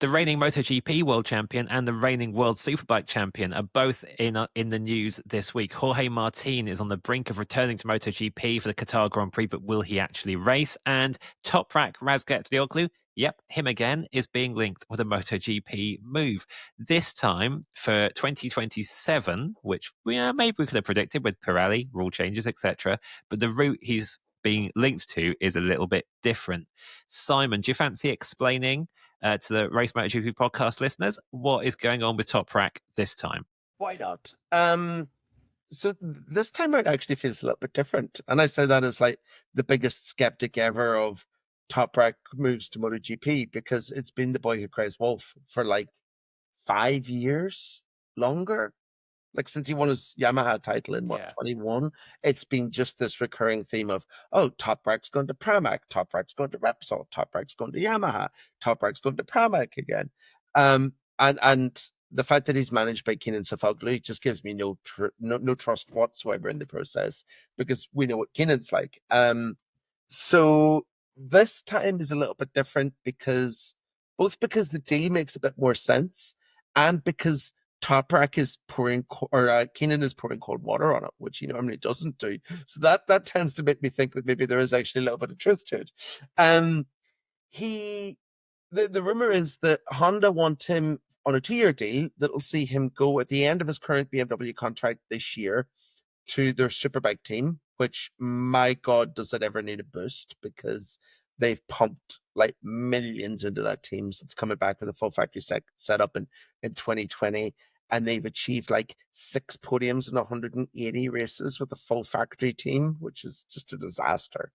The reigning MotoGP world champion and the reigning World Superbike champion are both in the news this week. Jorge Martin is on the brink of returning to MotoGP for the Qatar Grand Prix, but will he actually race? And Toprak Razgatlioglu, yep, him again, is being linked with a MotoGP move. This time for 2027, which maybe we could have predicted with Pirelli, rule changes, etc. But the route he's being linked to is a little bit different. Simon, do you fancy explaining to the Race MotoGP podcast listeners what is going on with Toprak this time? Why not? So this time out actually feels a little bit different. And I say that as like the biggest skeptic ever of Toprak moves to MotoGP, because it's been the boy who cries wolf for like 5 years longer. Like since he won his Yamaha title in 21, it's been just this recurring theme of, oh, Toprak's going to Pramac, Toprak's going to Repsol, Toprak's going to Yamaha, Toprak's going to Pramac again. And the fact that he's managed by Kenan Sofuoglu just gives me no trust whatsoever in the process, because we know what Kenan's like. So this time is a little bit different because the deal makes a bit more sense, and because Toprak is Kenan is pouring cold water on it, which he normally doesn't do. So that tends to make me think that maybe there is actually a little bit of truth to it. The rumor is that Honda want him on a 2-year deal that'll see him go at the end of his current BMW contract this year to their Superbike team, which, my God, does it ever need a boost, because they've pumped like millions into that team since coming back with a full factory set up in 2020. And they've achieved like 6 podiums in 180 races with a full factory team, which is just a disaster.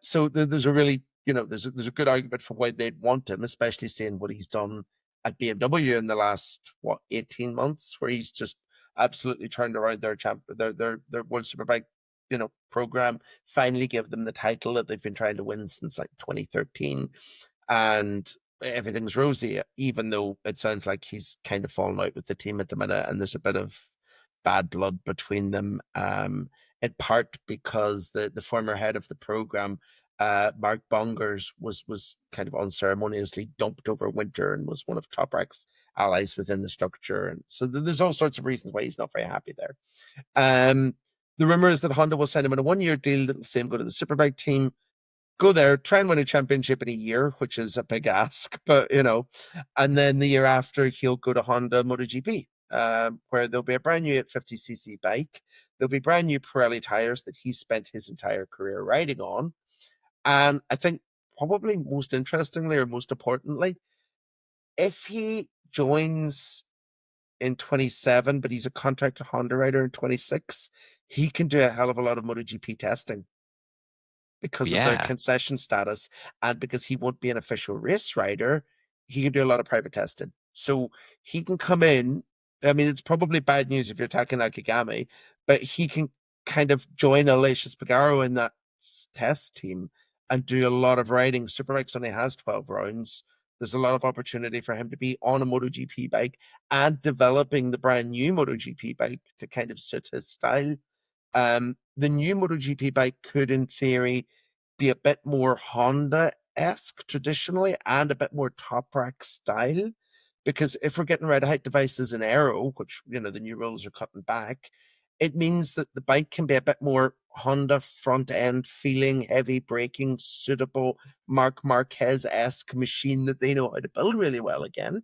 So there's a really, there's a good argument for why they'd want him, especially seeing what he's done at BMW in the last, 18 months, where he's just absolutely turned around their World Superbike program, finally give them the title that they've been trying to win since like 2013, and everything's rosy, even though it sounds like he's kind of fallen out with the team at the minute, and there's a bit of bad blood between them, in part because the former head of the program, Mark Bongers, was kind of unceremoniously dumped over winter and was one of Toprak's allies within the structure, and so there's all sorts of reasons why he's not very happy there. The rumor is that Honda will sign him on a 1-year deal that'll see him go to the Superbike team, go there, try and win a championship in a year, which is a big ask, but and then the year after he'll go to Honda MotoGP, where there'll be a brand new 850cc bike. There'll be brand new Pirelli tires that he spent his entire career riding on. And I think probably most interestingly, or most importantly, if he joins in 27, but he's a contracted Honda rider in 26, he can do a hell of a lot of MotoGP testing because of their concession status, and because he won't be an official race rider, he can do a lot of private testing. So he can come in. I mean, it's probably bad news if you're Taka Nakagami, but he can kind of join Aleix Espargaro in that test team and do a lot of riding. Superbikes only has 12 rounds. There's a lot of opportunity for him to be on a MotoGP bike and developing the brand new MotoGP bike to kind of suit his style. The new MotoGP bike could, in theory, be a bit more Honda-esque traditionally and a bit more Toprak style, because if we're getting red height devices in aero, which, the new rules are cutting back, it means that the bike can be a bit more Honda front end feeling, heavy braking, suitable Marc Marquez-esque machine that they know how to build really well again.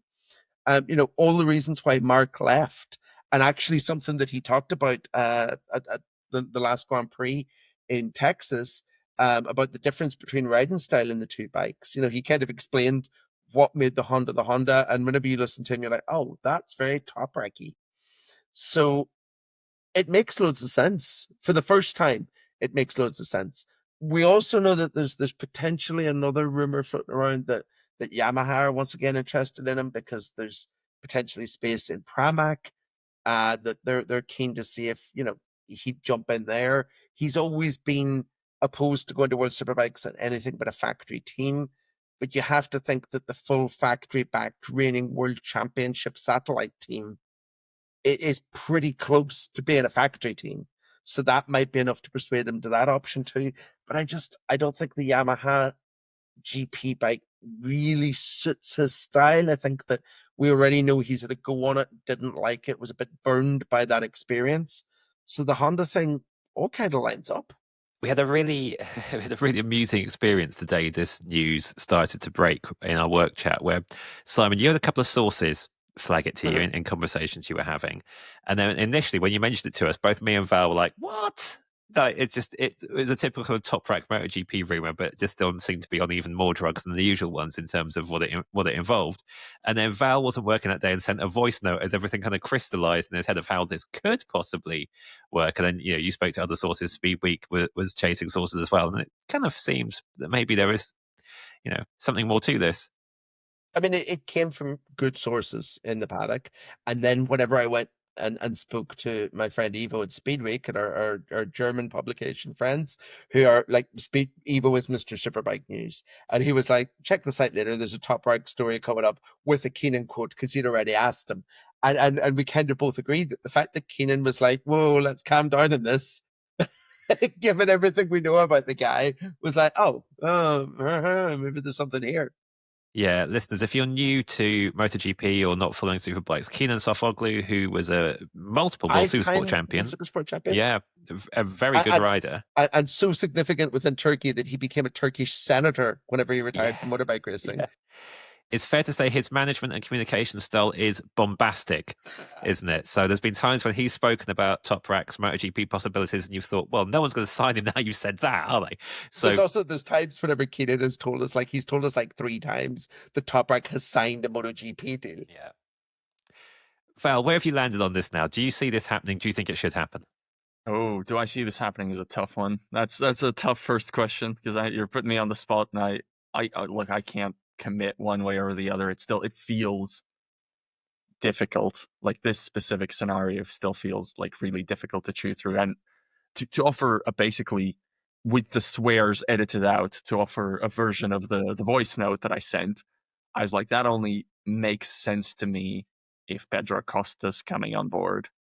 All the reasons why Marc left, and actually something that he talked about at the last Grand Prix in Texas, about the difference between riding style in the two bikes. He kind of explained what made the Honda, and whenever you listen to him, you're like, oh, that's very Toprak-y. So it makes loads of sense. For the first time, it makes loads of sense. We also know that there's potentially another rumor floating around that Yamaha are once again interested in him, because there's potentially space in Pramac, that they're keen to see if, he'd jump in there. He's always been opposed to going to World Superbikes and anything but a factory team. But you have to think that the full factory-backed reigning World Championship satellite team, it is pretty close to being a factory team. So that might be enough to persuade him to that option too. But I don't think the Yamaha GP bike really suits his style. I think that we already know he's had a go on it, didn't like it, was a bit burned by that experience. So the Honda thing all kind of lines up. We had a really, we had a really amusing experience the day this news started to break in our work chat, where Simon, you had a couple of sources flag it to you in conversations you were having, and then initially when you mentioned it to us, both me and Val were like, "What?" Like, it was a typical Toprak MotoGP rumor, but it just doesn't seem to be on even more drugs than the usual ones in terms of what it involved. And then Val wasn't working that day and sent a voice note as everything kind of crystallized in his head of how this could possibly work. And then you spoke to other sources. Speed Week was chasing sources as well, and it kind of seems that maybe there is something more to this. I mean, it came from good sources in the paddock. And then whenever I went and spoke to my friend Evo at Speedweek and our German publication friends who are like, Evo is Mr. Superbike News. And he was like, check the site later. There's a Toprak story coming up with a Keenan quote because he'd already asked him. And we kind of both agreed that the fact that Keenan was like, whoa, let's calm down on this. Given everything we know about the guy, was like, maybe there's something here. Yeah, listeners, if you're new to MotoGP or not following Superbikes, Khorounzhiy, who was a multiple World Supersport champion. Supersport champion. Yeah, a very good rider. And so significant within Turkey that he became a Turkish senator whenever he retired from motorbike racing. Yeah. It's fair to say his management and communication style is bombastic, isn't it? So there's been times when he's spoken about Toprak's MotoGP possibilities and you've thought, well, no one's going to sign him now you've said that, are they? So there's times whenever Keenan has told us, like he's told us like 3 times that Toprak has signed a MotoGP deal. Yeah. Val, where have you landed on this now? Do you see this happening? Do you think it should happen? Oh, do I see this happening is a tough one. That's a tough first question because you're putting me on the spot and I can't commit one way or the other. It feels difficult. Like this specific scenario still feels like really difficult to chew through, and to offer a basically with the swears edited out, to offer a version of the voice note that I sent. I was like, that only makes sense to me if Pedro Acosta's coming on board,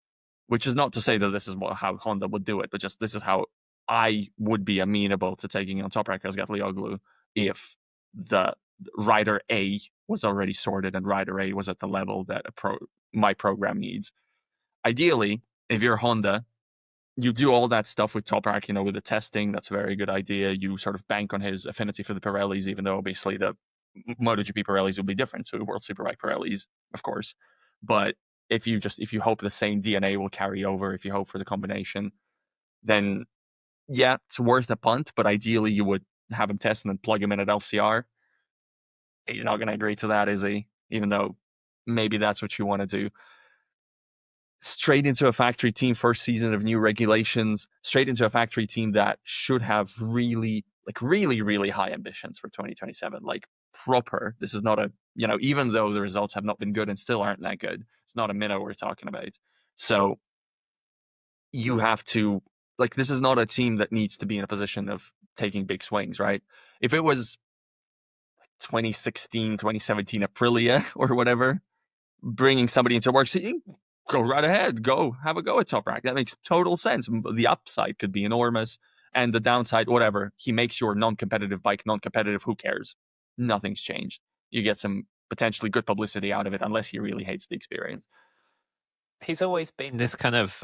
which is not to say that this is how Honda would do it, but just this is how I would be amenable to taking on Toprak Razgatlioglu if the Rider A was already sorted and Rider A was at the level that my program needs. Ideally, if you're Honda, you do all that stuff with Toprak, with the testing. That's a very good idea. You sort of bank on his affinity for the Pirellis, even though obviously the MotoGP Pirellis will be different to World Superbike Pirellis, of course. But if you hope the same DNA will carry over, if you hope for the combination, then yeah, it's worth a punt. But ideally, you would have him test and then plug him in at LCR. He's not going to agree to that, is he? Even though maybe that's what you want to do. Straight into a factory team, first season of new regulations, straight into a factory team that should have really, really high ambitions for 2027. Like proper. This is not even though the results have not been good and still aren't that good, it's not a minnow we're talking about. So you have to, this is not a team that needs to be in a position of taking big swings, right? If it was 2016, 2017 Aprilia or whatever, bringing somebody into work, go right ahead, go have a go at Toprak. That makes total sense. The upside could be enormous, and the downside, whatever. He makes your non-competitive bike non-competitive. Who cares? Nothing's changed. You get some potentially good publicity out of it, unless he really hates the experience. He's always been this kind of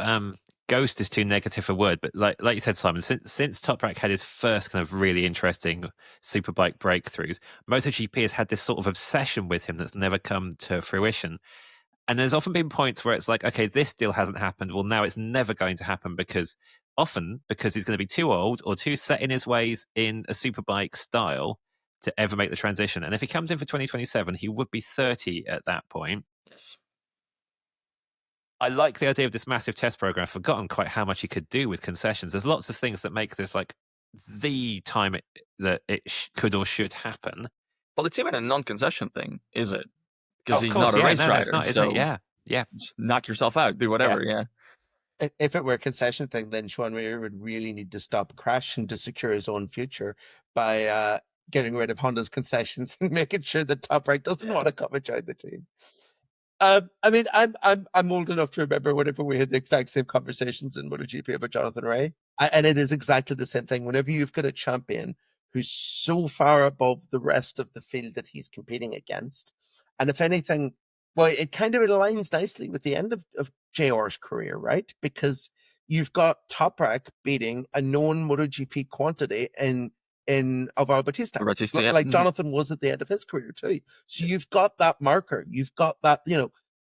ghost is too negative a word, but like you said, Simon, since Toprak had his first kind of really interesting superbike breakthroughs, MotoGP has had this sort of obsession with him that's never come to fruition. And there's often been points where it's like, okay, this deal hasn't happened. Well, now it's never going to happen because he's going to be too old or too set in his ways in a superbike style to ever make the transition. And if he comes in for 2027, he would be 30 at that point. Yes. I like the idea of this massive test program. I've forgotten quite how much he could do with concessions. There's lots of things that make this like the time that it could or should happen. Well, it's even a non-concession thing, is it? Because he's not a race rider. Not, so yeah. Just knock yourself out. Do whatever, yeah. If it were a concession thing, then Sean Weir would really need to stop crashing to secure his own future by getting rid of Honda's concessions and making sure that Toprak doesn't want to come and join the team. I mean, I'm old enough to remember whenever we had the exact same conversations in MotoGP about Jonathan Rea, and it is exactly the same thing. Whenever you've got a champion who's so far above the rest of the field that he's competing against. And if anything, well, it kind of aligns nicely with the end of JR's career, right? Because you've got Toprak beating a known MotoGP quantity in Alvaro Bautista, like Jonathan was at the end of his career too. So you've got that marker, you've got that,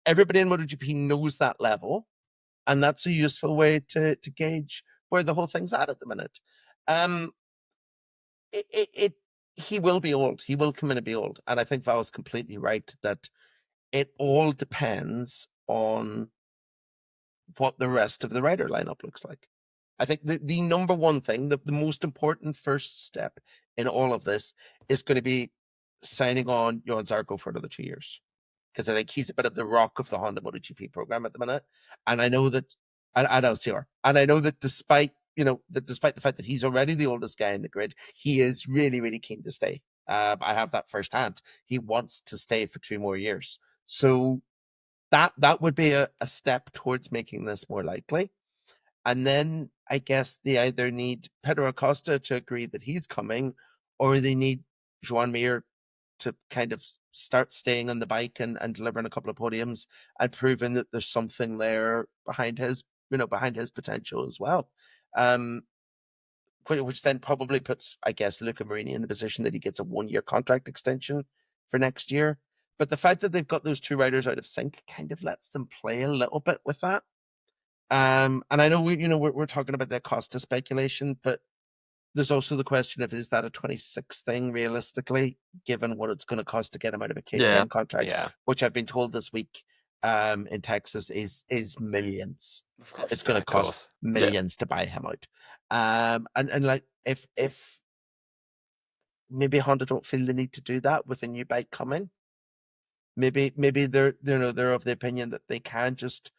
everybody in MotoGP knows that level, and that's a useful way to gauge where the whole thing's at the minute. He will be old. He will come in and be old, and I think Val is completely right that it all depends on what the rest of the rider lineup looks like. I think the number one thing, the most important first step in all of this is going to be signing on Johan Zarco for another 2 years. Because I think he's a bit of the rock of the Honda MotoGP program at the minute. And I know that, and LCR, and I know that despite the fact that he's already the oldest guy in the grid, he is really, really keen to stay. I have that firsthand. He wants to stay for 2 more years. So that would be a step towards making this more likely. And then I guess they either need Pedro Acosta to agree that he's coming, or they need Joan Mir to kind of start staying on the bike and delivering a couple of podiums and proving that there's something there behind his potential as well. Which then probably puts, I guess, Luca Marini in the position that he gets a 1-year contract extension for next year. But the fact that they've got those 2 riders out of sync kind of lets them play a little bit with that. And I know we're talking about the Acosta speculation, but there's also the question of, is that a 26 thing realistically, given what it's going to cost to get him out of a KTM contract, which I've been told this week in Texas is millions. It's going to cost millions to buy him out. And like if maybe Honda don't feel the need to do that with a new bike coming, maybe they're of the opinion that they can just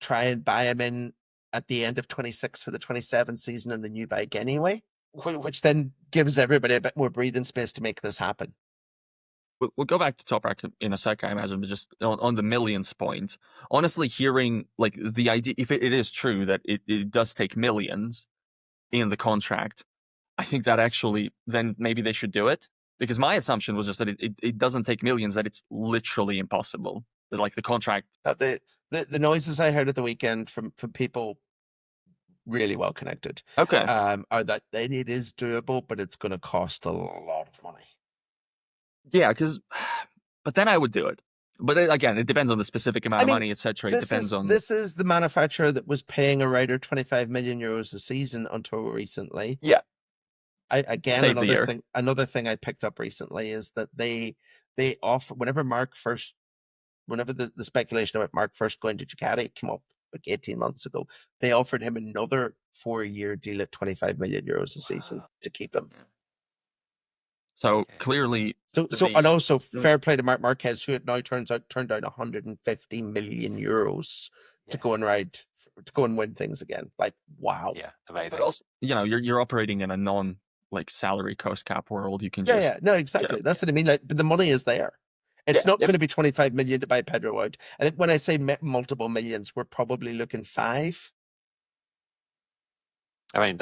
try and buy him in at the end of 26 for the 27 season and the new bike anyway, which then gives everybody a bit more breathing space to make this happen. We'll go back to Toprak in a sec, I imagine, but just on the millions point, honestly, hearing like the idea, if it is true that it does take millions in the contract, I think that actually then maybe they should do it, because my assumption was just that it doesn't take millions, that it's literally impossible. That like the contract. The noises I heard at the weekend from people really well connected, are that it is doable, but it's going to cost a lot of money. Yeah, but then I would do it. But again, it depends on the specific amount of money, etc. It depends on. This is the manufacturer that was paying a rider 25 million euros a season until recently. Yeah. Another thing I picked up recently is that they offer, whenever the speculation about Mark first going to Ducati came up like 18 months ago, they offered him another 4-year deal at 25 million euros a season to keep him. So clearly, and also fair play to Marc Marquez, who it now turned down 150 million euros to go and win things again. Like, wow, yeah, amazing. But also, you're operating in a non-salary cost cap world. You can no, exactly. That's what I mean. Like, but the money is there. It's not going to be 25 million to buy Pedro out. I think when I say multiple millions, we're probably looking 5. I mean,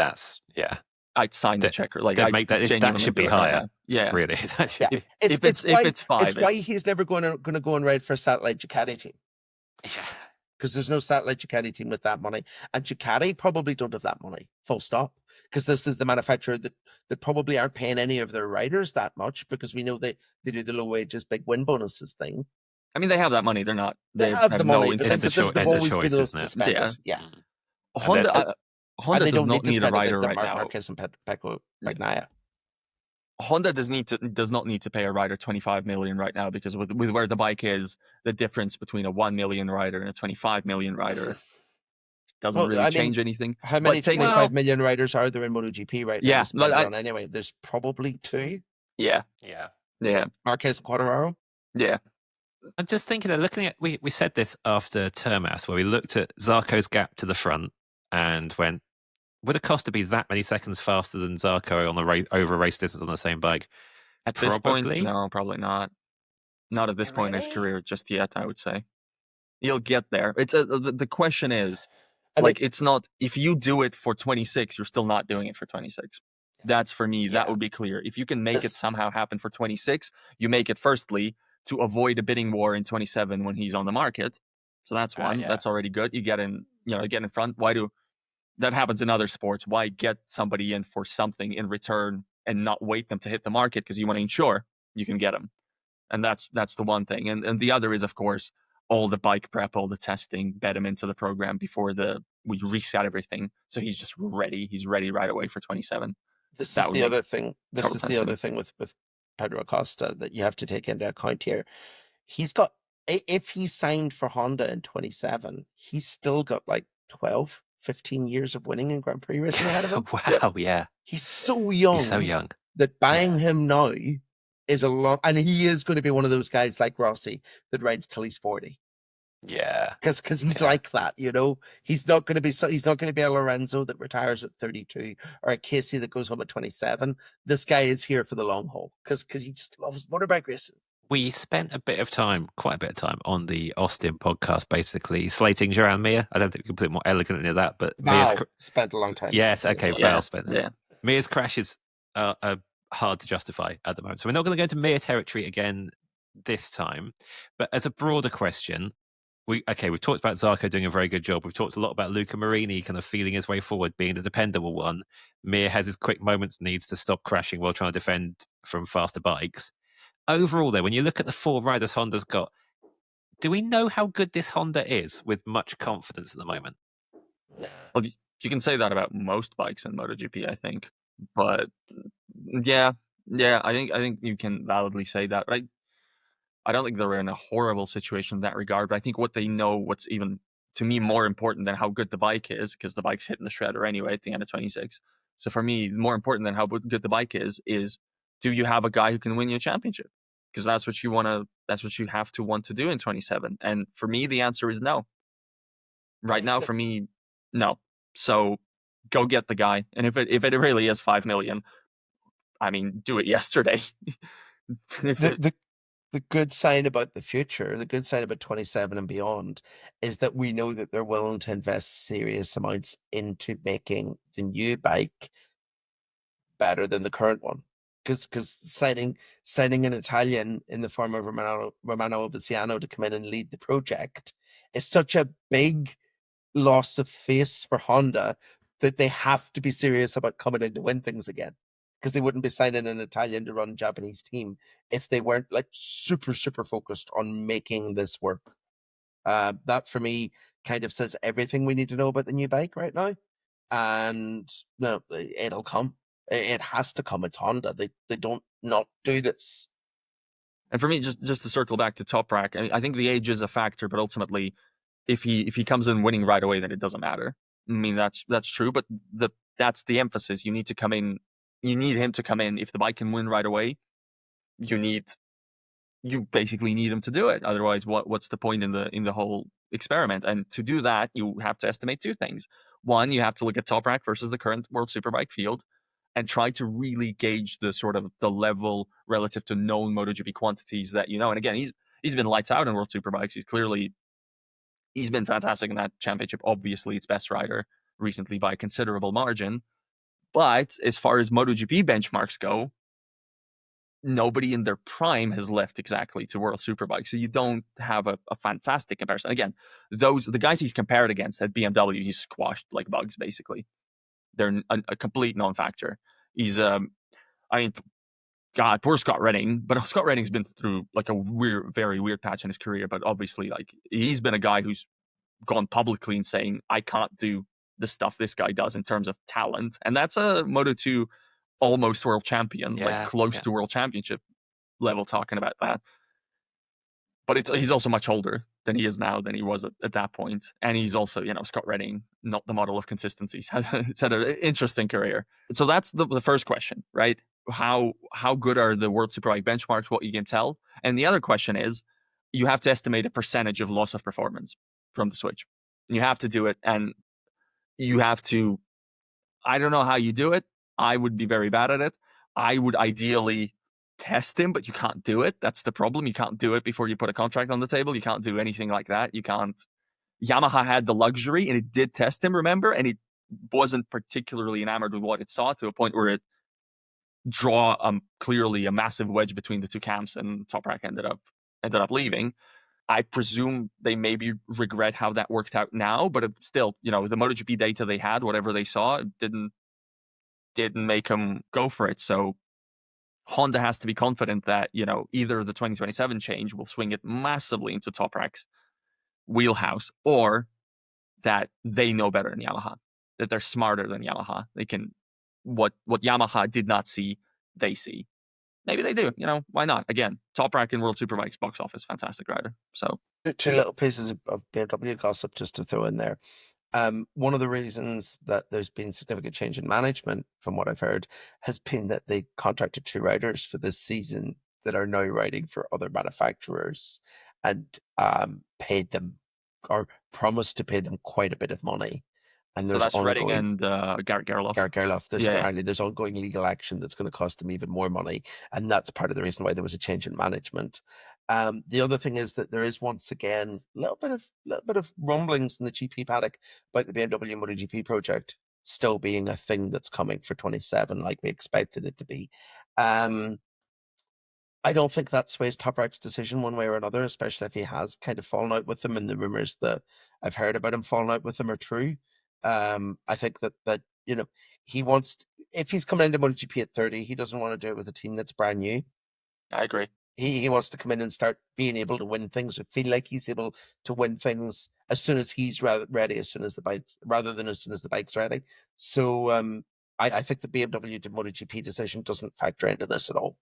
I'd sign the checker. Like, that should be higher. Yeah, really. If it's 5, it's why he's never going to go and ride for a satellite Ducati team. Yeah, because there's no satellite Ducati team with that money, and Ducati probably don't have that money. Full stop. Because this is the manufacturer that probably aren't paying any of their riders that much, because we know they do the low wages, big win bonuses thing. I mean, they have that money. They're not. They have the money. It's the choice, isn't it? Yeah. Honda does not need a rider right now. Marquez and Pecco Bagnaia. Honda does not need to pay a rider 25 million right now, because with where the bike is, the difference between a 1 million rider and a 25 million rider doesn't really change anything. How many 25 million riders are there in MotoGP right now? Yeah, anyway, there's probably 2. Yeah. Marquez and Quartararo. Yeah. I'm just thinking of looking at, we said this after Termas, where we looked at Zarco's gap to the front and went, would Acosta be that many seconds faster than Zarco on the over race distance on the same bike? At this point, no, probably not. Not at this point in his career just yet, I would say. He'll get there. It's the question is, it's not, if you do it for 26, you're still not doing it for 26. That's for me, that Yeah. would be clear. If you can make it somehow happen for 26, you make it firstly to avoid a bidding war in 27 when he's on the market. So that's one. Yeah. That's already good. You get in front. That happens in other sports. Why get somebody in for something in return and not wait them to hit the market because you want to ensure you can get them? And that's the one thing. And the other is, of course, all the bike prep, all the testing, bet him into the program before we reset everything. So he's just ready. He's ready right away for 27. This That is would the make other thing. This total is sense the to other me. thing with Pedro Acosta that you have to take into account here. He's got, if he signed for Honda in 27, he's still got like 12, 15 years of winning in Grand Prix racing ahead of him. Wow, yeah. He's so young. He's so young. That buying him now is a long, and he is going to be one of those guys like Rossi that rides till he's 40. Yeah. Because he's like that, he's not going to be a Lorenzo that retires at 32 or a Casey that goes home at 27. This guy is here for the long haul because he just loves motorbike racing. We spent quite a bit of time on the Austin podcast, basically slating Joan Mir. I don't think we can put it more elegantly than that, but Mir's spent a long time. Yes, okay, Val spent that. Yeah. Mir's crashes are hard to justify at the moment, so we're not going to go into Mir territory again this time. But as a broader question, we've talked about Zarco doing a very good job. We've talked a lot about Luca Marini kind of feeling his way forward, being the dependable one. Mir has his quick moments, needs to stop crashing while trying to defend from faster bikes. Overall, though, when you look at the 4 riders Honda's got, do we know how good this Honda is with much confidence at the moment? Well, you can say that about most bikes in MotoGP, I think. But yeah, I think you can validly say that. Right? I don't think they're in a horrible situation in that regard, but I think what they know, what's even, to me, more important than how good the bike is, because the bike's hitting the shredder anyway at the end of 26. So for me, more important than how good the bike is do you have a guy who can win you a championship? Because that's what you have to want to do in 27. And for me, the answer is no. Right now, for me, no. So go get the guy. And if it really is 5 million, I mean, do it yesterday. The good sign about the future, the good sign about 27 and beyond, is that we know that they're willing to invest serious amounts into making the new bike better than the current one. Because signing an Italian in the form of Romano Viciano to come in and lead the project is such a big loss of face for Honda that they have to be serious about coming in to win things again. Because they wouldn't be signing an Italian to run a Japanese team if they weren't like super, super focused on making this work. That for me kind of says everything we need to know about the new bike right now. And no, it'll come. It has to come. It's Honda. They don't not do this. And for me, just to circle back to Toprak, I think the age is a factor, but ultimately, if he comes in winning right away, then it doesn't matter. I mean, that's true, but that's the emphasis. You need to come in. You need him to come in. If the bike can win right away, you basically need him to do it. Otherwise, what's the point in the whole experiment? And to do that, you have to estimate 2 things. One, you have to look at Toprak versus the current World Superbike field and try to really gauge the sort of the level relative to known MotoGP quantities that you know. And again, he's been lights out in World Superbikes. He's been fantastic in that championship. Obviously, it's best rider recently by a considerable margin. But as far as MotoGP benchmarks go, nobody in their prime has left exactly to World Superbike. So you don't have a fantastic comparison. Again, the guys he's compared against at BMW, he's squashed like bugs, basically. They're a complete non-factor. He's, God, poor Scott Redding. But Scott Redding's been through like a very weird patch in his career. But obviously, like he's been a guy who's gone publicly and saying, I can't do the stuff this guy does in terms of talent. And that's a Moto2 almost world champion, like close to world championship level talking about that. But he's also much older than he is now than he was at that point. And he's also, Scott Redding, not the model of consistency. He's had an interesting career. So that's the first question, right? How good are the World Superbike benchmarks, what you can tell? And the other question is, you have to estimate a percentage of loss of performance from the switch. You have to do it, and you have to, I don't know how you do it. I would be very bad at it. I would ideally test him, but you can't do it. That's the problem. You can't do it before you put a contract on the table. You can't do anything like that. You can't. Yamaha had the luxury, and it did test him, remember? And it wasn't particularly enamored with what it saw to a point where it draw clearly a massive wedge between the two camps, and Toprak ended up leaving. I presume they maybe regret how that worked out now, but still, the MotoGP data they had, whatever they saw, didn't make them go for it. So Honda has to be confident that, either the 2027 change will swing it massively into Toprak's wheelhouse, or that they know better than Yamaha, that they're smarter than Yamaha. They can, what Yamaha did not see, they see. Maybe they do, why not? Again, Toprak in World Superbike's box office, fantastic rider. So two little pieces of BMW gossip just to throw in there. One of the reasons that there's been significant change in management, from what I've heard, has been that they contracted 2 riders for this season that are now riding for other manufacturers, and paid them, or promised to pay them, quite a bit of money. And so that's Redding and Garrett Gerloff. Apparently there's ongoing legal action that's going to cost them even more money, and that's part of the reason why there was a change in management. The other thing is that there is once again a little bit of rumblings in the GP paddock about the BMW MotoGP project still being a thing that's coming for 27, like we expected it to be. I don't think that sways Toprak's decision one way or another, especially if he has kind of fallen out with them, and the rumors that I've heard about him falling out with them are true. I think that he wants, if he's coming into MotoGP at 30, he doesn't want to do it with a team that's brand new. I agree. He wants to come in and start being able to win things, or feel like he's able to win things as soon as he's ready, rather than as soon as the bike's ready. So I think the BMW to MotoGP decision doesn't factor into this at all.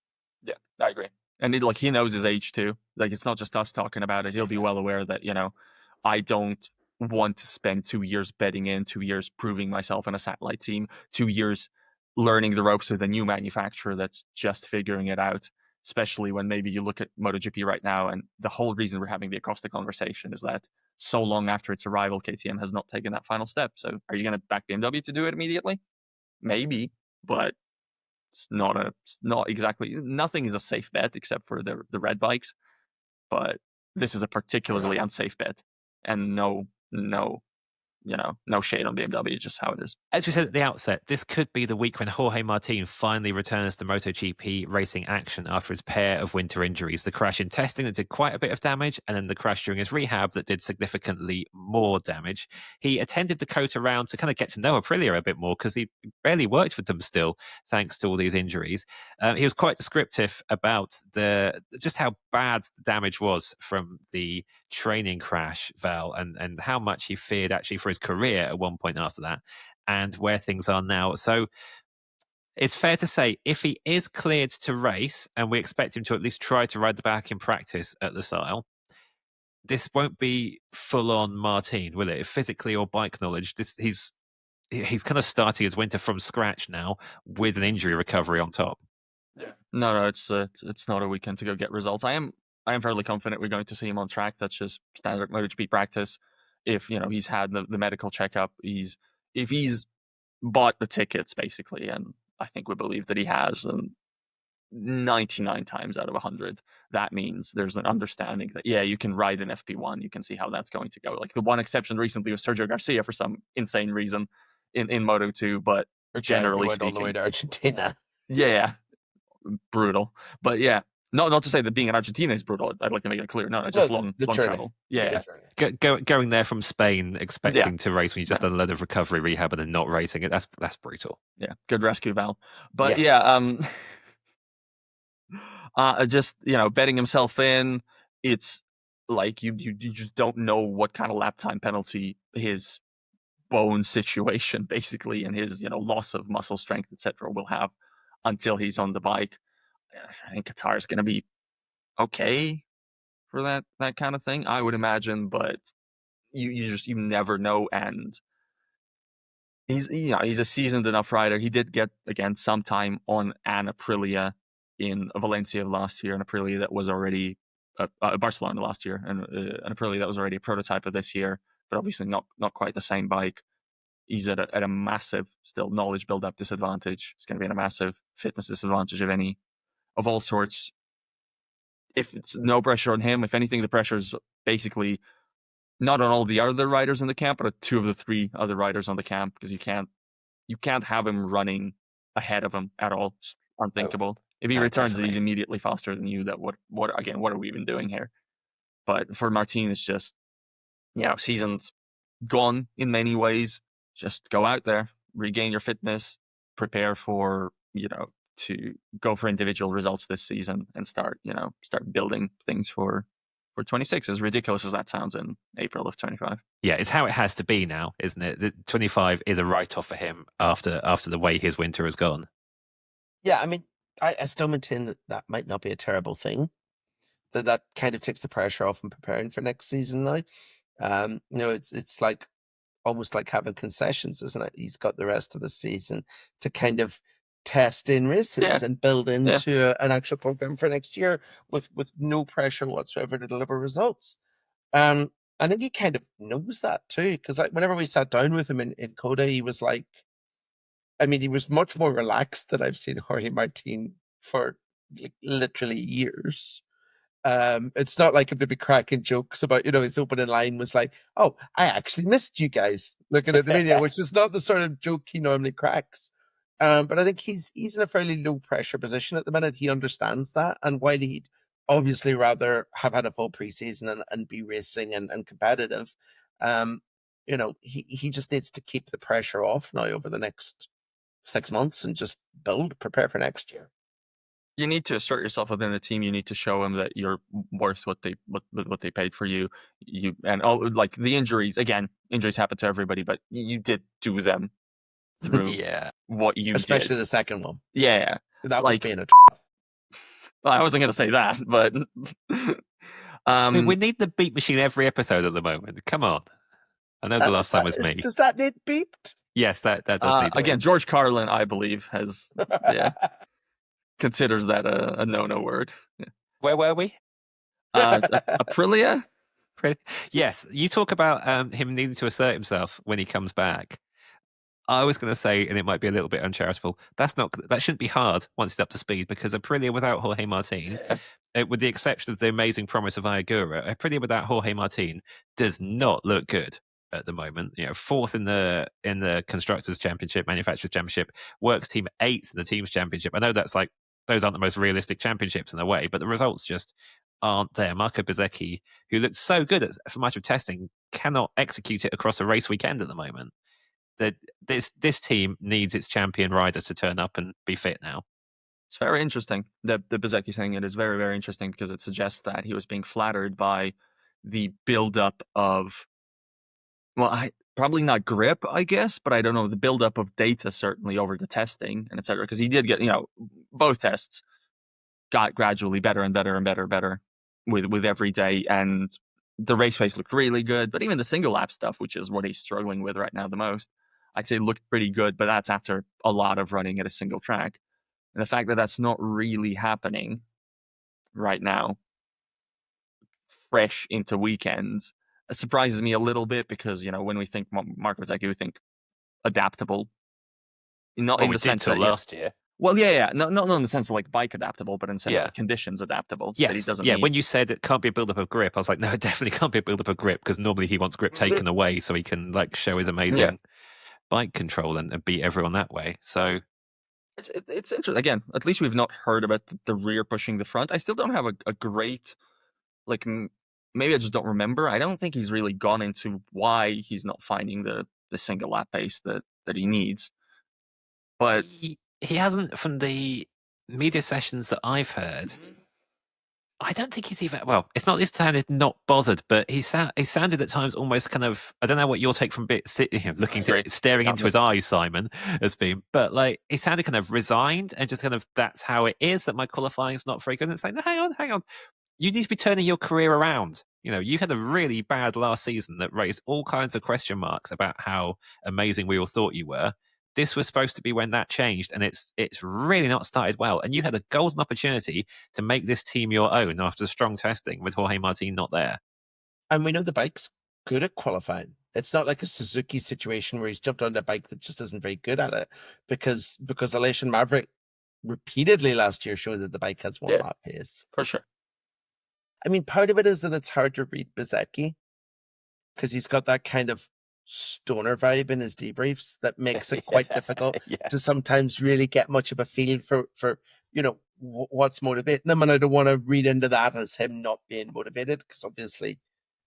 Yeah, I agree. And he knows his age too. Like, it's not just us talking about it. He'll be well aware that, I don't want to spend 2 years betting in, 2 years proving myself in a satellite team, 2 years learning the ropes with a new manufacturer that's just figuring it out, especially when maybe you look at MotoGP right now, and the whole reason we're having the Acosta conversation is that so long after its arrival, KTM has not taken that final step. So are you going to back BMW to do it immediately? Maybe, but it's not exactly, nothing is a safe bet except for the red bikes, but this is a particularly unsafe bet, and no shade on BMW, just how it is. As we said at the outset, this could be the week when Jorge Martin finally returns to MotoGP racing action after his pair of winter injuries. The crash in testing that did quite a bit of damage, and then the crash during his rehab that did significantly more damage. He attended the COTA round to kind of get to know Aprilia a bit more, because he barely worked with them still, thanks to all these injuries. He was quite descriptive about just how bad the damage was from the training crash, Val, and how much he feared actually for his career at one point after that, and where things are now. So it's fair to say, if he is cleared to race, and we expect him to at least try to ride the bike in practice at the style, this won't be full on Martin, will it? Physically or bike knowledge, he's kind of starting his winter from scratch now with an injury recovery on top. Yeah. No, it's not a weekend to go get results. I am fairly confident we're going to see him on track. That's just standard MotoGP practice. If he's had the medical checkup, if he's bought the tickets basically, and I think we believe that he has, and 99 times out of 100, that means there's an understanding that you can ride an FP1, you can see how that's going to go. Like, the one exception recently was Sergio Garcia for some insane reason in Moto2, but generally speaking, all the way to Argentina. Yeah, brutal. But yeah. Not to say that being in Argentina is brutal. I'd like to make it clear. No, it's just long travel. Yeah. Going there from Spain, expecting to race when you just done a load of recovery rehab and then not racing it, that's brutal. Yeah, good rescue, Val. But just betting himself in, it's like you just don't know what kind of lap time penalty his bone situation basically, and his loss of muscle strength, etc., will have until he's on the bike. I think Qatar is going to be okay for that kind of thing, I would imagine, but you never know. And he's a seasoned enough rider. He did get, again, some time on an Aprilia in Valencia last year, an Aprilia that was already Barcelona last year, and an Aprilia that was already a prototype of this year, but obviously not quite the same bike. He's at a massive still knowledge build-up disadvantage. It's going to be at a massive fitness disadvantage of all sorts. If it's no pressure on him, if anything, the pressure is basically not on all the other riders in the camp, but on 2 of the 3 other riders on the camp, because you can't have him running ahead of him at all. unthinkable. If he no, returns and he's definitely. immediately faster than you, that what are we even doing here? But for Martin, it's just, season's gone in many ways. Just go out there, regain your fitness, prepare for, to go for individual results this season and start building things for 26, as ridiculous as that sounds in April of 25. Yeah, it's how it has to be now, isn't it? The 25 is a write-off for him after the way his winter has gone. Yeah, I mean, I still maintain that might not be a terrible thing. That kind of takes the pressure off him preparing for next season now. It's like almost like having concessions, isn't it? He's got the rest of the season to kind of test in races and build into an actual program for next year with no pressure whatsoever to deliver results. I think he kind of knows that too, because whenever we sat down with him in Coda, he was like, he was much more relaxed than I've seen Jorge Martin for literally years. It's not like him to be cracking jokes about, his opening line was like, "Oh, I actually missed you guys looking at the video," which is not the sort of joke he normally cracks. But I think he's in a fairly low pressure position at the minute. He understands that, and while he'd obviously rather have had a full preseason and be racing and competitive, he just needs to keep the pressure off now over the next 6 months and just prepare for next year. You need to assert yourself within the team. You need to show them that you're worth what they paid for you. Like the injuries. Again, injuries happen to everybody, but you did do them through what you especially did. The second one. Yeah, that was being a. Well, I wasn't going to say that, but we need the beep machine every episode at the moment. Come on. I know the last time was me. Does that need beeped? Yes, that does need. Again, George Carlin, I believe, has considers that a no-no word. Yeah. Where were we? Aprilia? Yes, you talk about him needing to assert himself when he comes back. I was going to say, and it might be a little bit uncharitable, that shouldn't be hard once he's up to speed, because Aprilia without Jorge Martin, with the exception of the amazing promise of Ayagura, Aprilia without Jorge Martin does not look good at the moment. Fourth in the Constructors' Championship, Manufacturers' Championship, Works Team 8th in the Teams' Championship. I know that's like, those aren't the most realistic championships in a way, but the results just aren't there. Marco Bezzecchi, who looked so good for much of testing, cannot execute it across a race weekend at the moment. This team needs its champion riders to turn up and be fit now. It's very interesting. The Bezzecchi saying it is very, very interesting, because it suggests that he was being flattered by the build-up of, probably not grip, I guess, but I don't know, the build-up of data certainly over the testing and etc. Because he did get, both tests got gradually better and better and better with every day, and the race pace looked really good. But even the single lap stuff, which is what he's struggling with right now the most, I'd say looked pretty good, but that's after a lot of running at a single track. And the fact that that's not really happening right now, fresh into weekends, surprises me a little bit, because, when we think Marco Bezzecchi, we think adaptable. Not in the sense that last year. Well, not in the sense of like bike adaptable, but in the sense of conditions adaptable. Yes, that he doesn't when you said it can't be a build-up of grip, I was like, no, it definitely can't be a build-up of grip, because normally he wants grip taken away so he can like show his amazing bike control and beat everyone that way. So it's interesting. Again, at least we've not heard about the rear pushing the front. I still don't have a great, like, maybe I just don't remember. I don't think he's really gone into why he's not finding the single lap pace that he needs. But he hasn't, from the media sessions that I've heard. I don't think he's even, it's not this sounded not bothered, but he sounded at times almost kind of, I don't know what your take from staring into his eyes, Simon, has been, but like, he sounded kind of resigned and just kind of, that's how it is, that my qualifying is not very good. And it's like, no, hang on. You need to be turning your career around. You had a really bad last season that raised all kinds of question marks about how amazing we all thought you were. This was supposed to be when that changed, and it's really not started well. And you had a golden opportunity to make this team your own after strong testing with Jorge Martin not there. And we know the bike's good at qualifying. It's not like a Suzuki situation where he's jumped on a bike that just isn't very good at it, because Elation Maverick repeatedly last year showed that the bike has one lap pace. For sure. Part of it is that it's hard to read Bezzecchi, because he's got that kind of stoner vibe in his debriefs that makes it quite difficult Yeah. to sometimes really get much of a feel for what's motivating him. And I don't want to read into that as him not being motivated, because obviously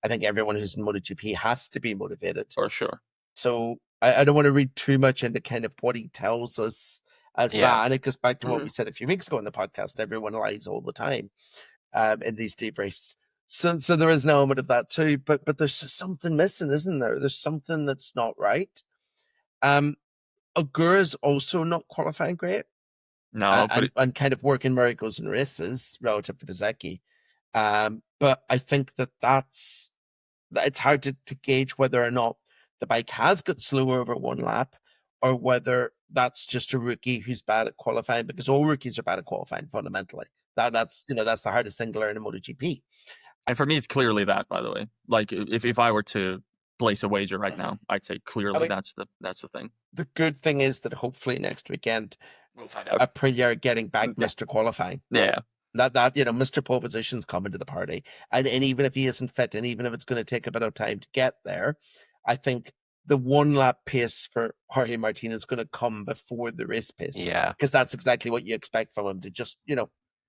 I think everyone who's in MotoGP has to be motivated. For sure. So I don't want to read too much into kind of what he tells us as that. And it goes back to what we said a few weeks ago in the podcast. Everyone lies all the time in these debriefs. So there is an element of that too, but there's just something missing, isn't there? There's something that's not right. Ogura's also not qualifying great. No, and kind of working where it goes in races relative to Bezzecchi. But I think that's it's hard to gauge whether or not the bike has got slower over one lap, or whether that's just a rookie who's bad at qualifying, because all rookies are bad at qualifying fundamentally. That's the hardest thing to learn in MotoGP. And for me, it's clearly that, by the way. Like, if I were to place a wager right now, I'd say clearly that's the thing. The good thing is that hopefully next weekend, we'll find out. Aprilia are getting back Mr. Qualifying. Yeah. That Mr. Pole Position's coming to the party. And even if he isn't fit, and even if it's going to take a bit of time to get there, I think the one lap pace for Jorge Martin is going to come before the race pace. Yeah. Because that's exactly what you expect from him, to just,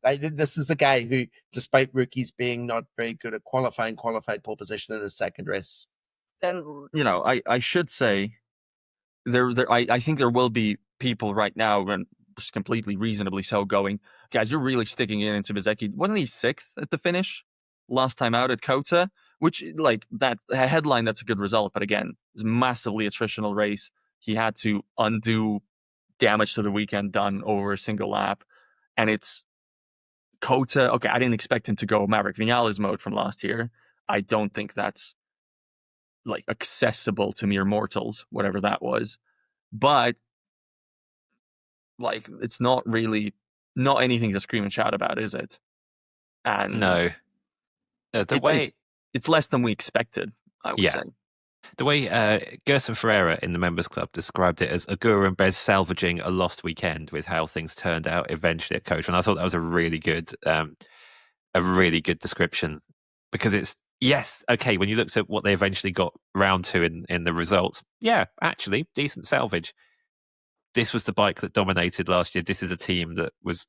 this is the guy who, despite rookies being not very good at qualified pole position in his second race. And, I should say, I think there will be people right now, and just completely reasonably so, going, guys, you're really sticking it into Bezzecchi. Wasn't he 6th at the finish last time out at Kota? Which, that headline, that's a good result. But again, it's a massively attritional race. He had to undo damage to the weekend done over a single lap. And it's Kota. Okay, I didn't expect him to go Maverick Vinales mode from last year. I don't think that's accessible to mere mortals, whatever that was. But it's not anything to scream and shout about, is it? And no, it's less than we expected, I would say. The way Gerson Ferreira in the Members Club described it as Ogura and Bez salvaging a lost weekend with how things turned out eventually at Coach, and I thought that was a really good description, because it's when you looked at what they eventually got round to in the results, actually decent salvage. This was the bike that dominated last year. This is a team that was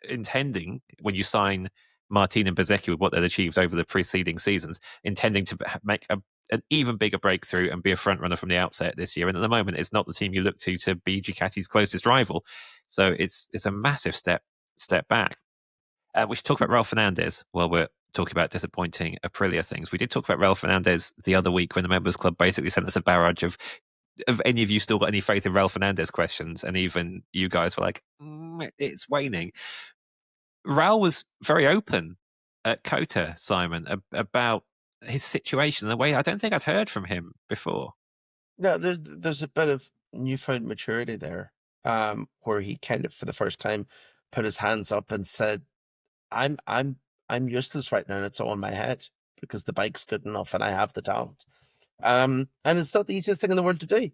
intending, when you sign Martin and Bezzecchi with what they'd achieved over the preceding seasons, intending to make an even bigger breakthrough and be a front runner from the outset this year. And at the moment, it's not the team you look to be Ducati's closest rival. So it's a massive step back. We should talk about Raul Fernandez while we're talking about disappointing Aprilia things. We did talk about Raul Fernandez the other week when the Members Club basically sent us a barrage of any of you still got any faith in Raul Fernandez questions, and even you guys were like, it's waning. Raul was very open at Kota, Simon, about his situation in a way I don't think I'd heard from him before. No, there's a bit of newfound maturity there, where he kind of, for the first time, put his hands up and said, I'm useless right now, and it's all in my head, because the bike's good enough and I have the talent. And it's not the easiest thing in the world to do.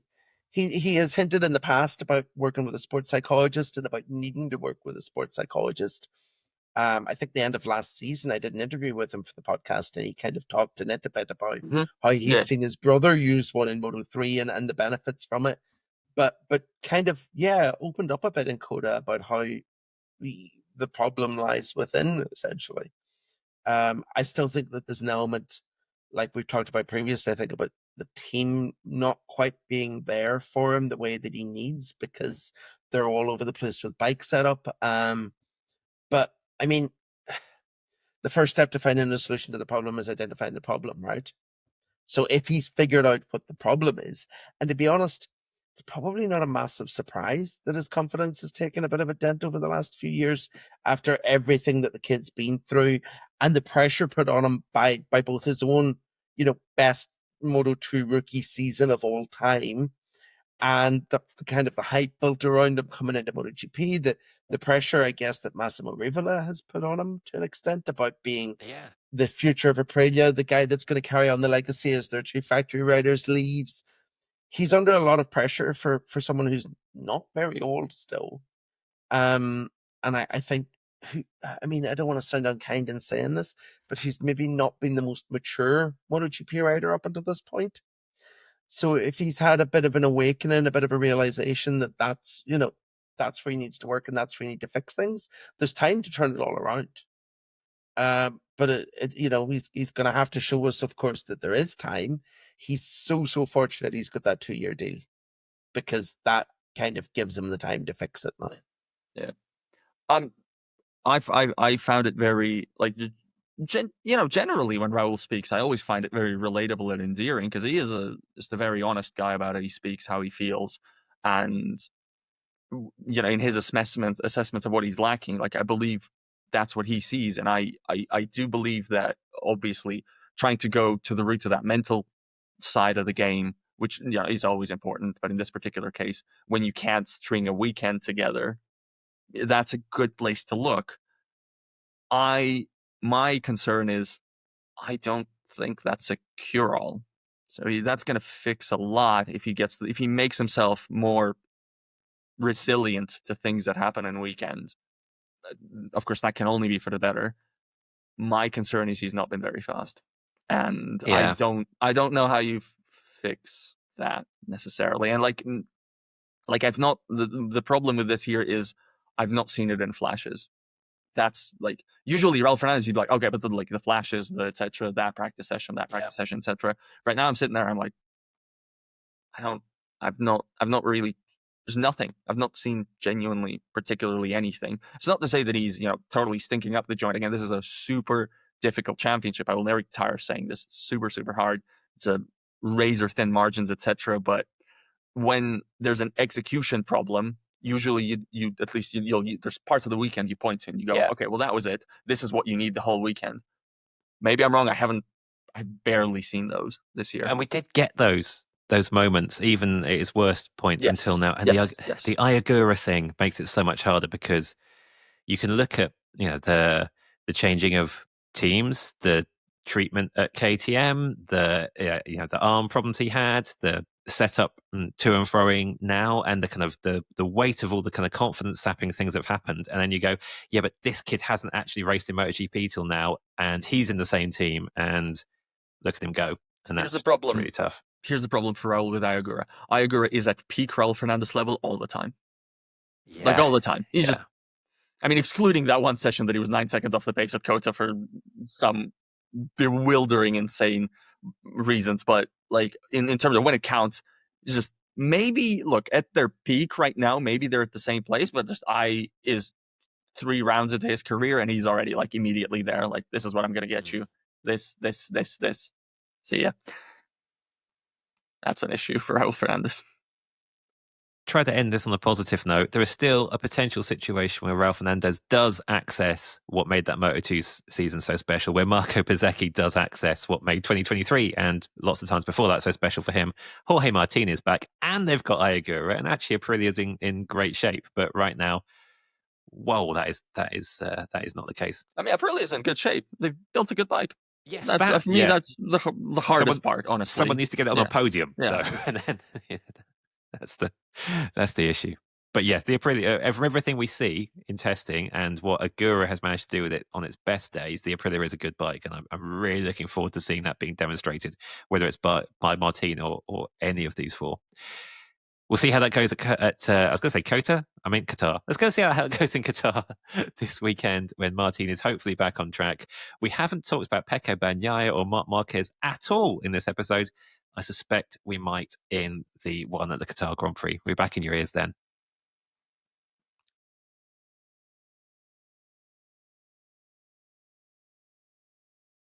He has hinted in the past about working with a sports psychologist and about needing to work with a sports psychologist. I think the end of last season, I did an interview with him for the podcast, and he kind of talked in it a bit about how he'd seen his brother use one in Moto3 and the benefits from it. But kind of, opened up a bit in Kota about how the problem lies within, essentially. I still think that there's an element, like we've talked about previously, I think, about the team not quite being there for him the way that he needs, because they're all over the place with bike setup. But I mean, the first step to finding a solution to the problem is identifying the problem, right? So if he's figured out what the problem is, and to be honest, it's probably not a massive surprise that his confidence has taken a bit of a dent over the last few years after everything that the kid's been through and the pressure put on him by both his own, best Moto2 rookie season of all time, and the kind of the hype built around him coming into MotoGP, the pressure, I guess, that Massimo Rivola has put on him to an extent about being the future of Aprilia, the guy that's going to carry on the legacy as their two factory riders leaves. He's under a lot of pressure for someone who's not very old still. And I think, I don't want to sound unkind in saying this, but he's maybe not been the most mature MotoGP rider up until this point. So if he's had a bit of an awakening, a bit of a realization that that's where he needs to work and that's where he needs to fix things, there's time to turn it all around. But he's going to have to show us, of course, that there is time. He's so fortunate he's got that 2-year deal, because that kind of gives him the time to fix it now. Yeah. I found it very, like, generally when Raul speaks, I always find it very relatable and endearing, because he is just a very honest guy about it. He speaks how he feels, and in his assessments of what he's lacking, like, I believe that's what he sees, and I do believe that obviously trying to go to the root of that mental side of the game, which is always important, but in this particular case, when you can't string a weekend together, that's a good place to look. My concern is, I don't think that's a cure-all. So that's going to fix a lot if he makes himself more resilient to things that happen in weekend. Of course, that can only be for the better. My concern is he's not been very fast, and I don't know how you fix that necessarily. And like I've not the problem with this here is I've not seen it in flashes. That's like usually Raul Fernandez, you'd be like, okay, but the flashes, the etc., that practice session, etc. Right now, I'm sitting there, I'm like, I've not really. There's nothing. I've not seen genuinely, particularly anything. It's not to say that he's totally stinking up the joint. Again, this is a super difficult championship. I will never tire saying this. It's super, super hard. It's a razor thin margins, etc. But when there's an execution problem, usually you at least there's parts of the weekend you point to and you go, okay, well, that was it. This is what you need the whole weekend. Maybe I'm wrong. I've barely seen those this year. And we did get those moments, even at its worst points until now. And the Ayagura thing makes it so much harder, because you can look at the changing of teams, the treatment at KTM, the arm problems he had, the setup to and froing now, and the kind of the weight of all the kind of confidence sapping things that have happened. And then you go, yeah, but this kid hasn't actually raced in MotoGP till now, and he's in the same team, and look at him go. And that's really tough. Here's the problem for Raul with Ayagura. Ayagura is at peak Raul Fernandez level all the time. Yeah. Like, all the time. He's just, I mean, excluding that one session that he was 9 seconds off the pace at Kota for some bewildering, insane reasons. But, like, in terms of when it counts, it's just maybe, look, at their peak right now, maybe they're at the same place, but just is 3 rounds into his career and he's already, like, immediately there. Like, this is what I'm going to get you. This. See ya. That's an issue for Raul Fernandez. Try to end this on a positive note. There is still a potential situation where Raul Fernandez does access what made that Moto2 season so special, where Marco Bezzecchi does access what made 2023 and lots of times before that so special for him. Jorge Martin is back, and they've got Ayagura, and actually Aprilia is in great shape. But right now, whoa, that is not the case. I mean, Aprilia is in good shape. They've built a good bike. Yes, for me, that's the hardest part, honestly. Someone needs to get it on a podium, though, and then that's the issue. But yes, the Aprilia, from everything we see in testing and what Agura has managed to do with it on its best days, the Aprilia is a good bike, and I'm really looking forward to seeing that being demonstrated, whether it's by Martin or any of these 4. We'll see how that goes at I was going to say Kota. I mean Qatar. Let's go see how it goes in Qatar this weekend when Martin is hopefully back on track. We haven't talked about Pecco Bagnaia or Marc Marquez at all in this episode. I suspect we might in the one at the Qatar Grand Prix. We're back in your ears then.